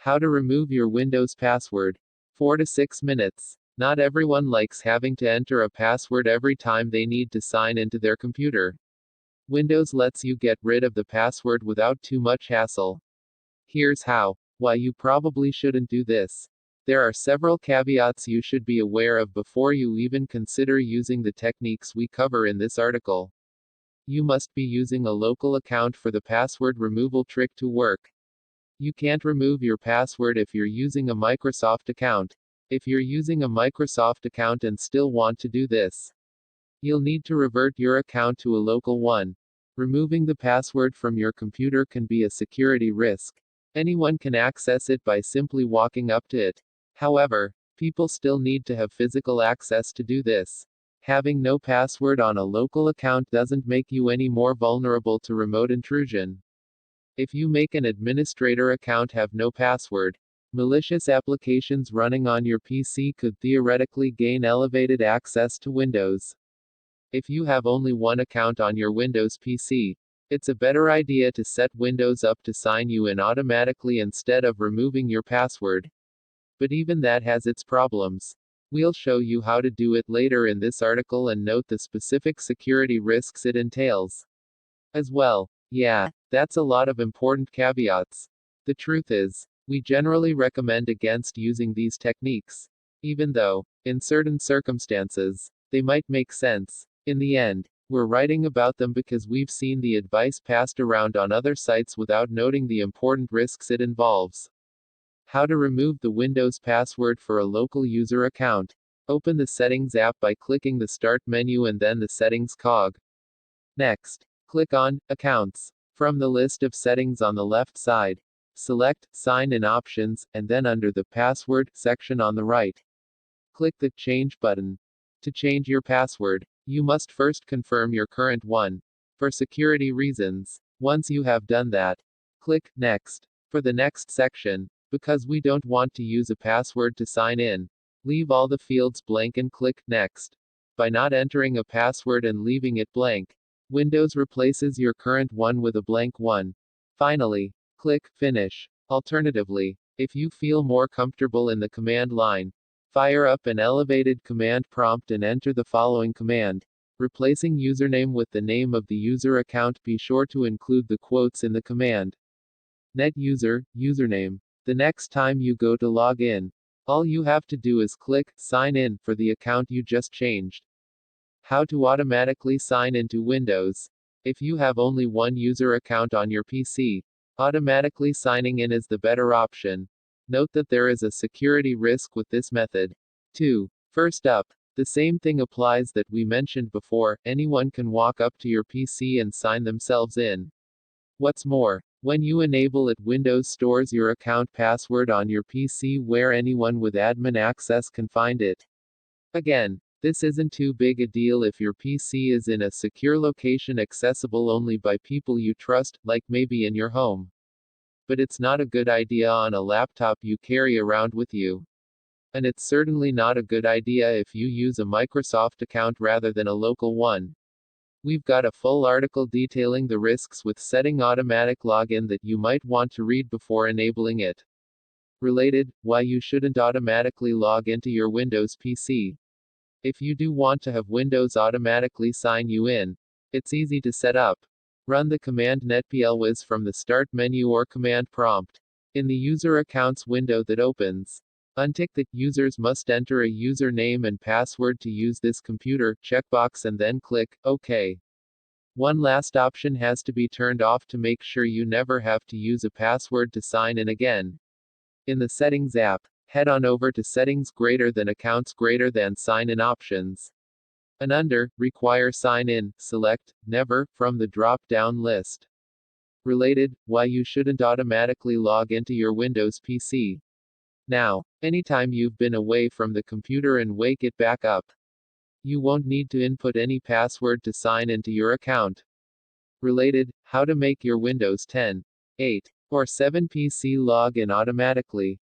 How to remove your Windows password. 4 to 6 minutes. Not everyone likes having to enter a password every time they need to sign into their computer. Windows lets you get rid of the password without too much hassle. Here's how. Why you probably shouldn't do this. There are several caveats you should be aware of before you even consider using the techniques we cover in this article. You must be using a local account for the password removal trick to work. You can't remove your password if you're using a Microsoft account. If you're using a Microsoft account and still want to do this, you'll need to revert your account to a local one. Removing the password from your computer can be a security risk. Anyone can access it by simply walking up to it. However, people still need to have physical access to do this. Having no password on a local account doesn't make you any more vulnerable to remote intrusion. If you make an administrator account have no password, malicious applications running on your PC could theoretically gain elevated access to Windows. If you have only one account on your Windows PC, it's a better idea to set Windows up to sign you in automatically instead of removing your password. But even that has its problems. We'll show you how to do it later in this article and note the specific security risks it entails. As well. Yeah, that's a lot of important caveats. The truth is, we generally recommend against using these techniques. Even though, in certain circumstances, they might make sense. In the end, we're writing about them because we've seen the advice passed around on other sites without noting the important risks it involves. How to remove the Windows password for a local user account. Open the Settings app by clicking the Start menu and then the Settings cog. Next, click on Accounts. From the list of settings on the left side, select Sign In Options, and then under the Password section on the right, click the Change button. To change your password, you must first confirm your current one. For security reasons, once you have done that, click Next. For the next section, because we don't want to use a password to sign in, leave all the fields blank and click Next. By not entering a password and leaving it blank, Windows replaces your current one with a blank one. Finally, click Finish. Alternatively, if you feel more comfortable in the command line, fire up an elevated command prompt and enter the following command. Replacing username with the name of the user account. Be sure to include the quotes in the command. NetUser, username. The next time you go to log in, all you have to do is click Sign In for the account you just changed. How to automatically sign into Windows. If you have only one user account on your PC, automatically signing in is the better option. Note that there is a security risk with this method. 2. First up, the same thing applies that we mentioned before. Anyone can walk up to your PC and sign themselves in. What's more, when you enable it, Windows stores your account password on your PC where anyone with admin access can find it. Again, this isn't too big a deal if your PC is in a secure location accessible only by people you trust, like maybe in your home. But it's not a good idea on a laptop you carry around with you. And it's certainly not a good idea if you use a Microsoft account rather than a local one. We've got a full article detailing the risks with setting automatic login that you might want to read before enabling it. Related, why you shouldn't automatically log into your Windows PC. If you do want to have Windows automatically sign you in, it's easy to set up. Run the command netplwiz from the Start menu or command prompt. In the User Accounts window that opens, untick the Users must enter a username and password to use this computer checkbox and then click OK. One last option has to be turned off to make sure you never have to use a password to sign in again. In the Settings app, head on over to Settings greater than Accounts greater than Sign In Options. And under Require Sign In, select Never from the drop-down list. Related, why you shouldn't automatically log into your Windows PC. Now, anytime you've been away from the computer and wake it back up, you won't need to input any password to sign into your account. Related, how to make your Windows 10, 8, or 7 PC log in automatically.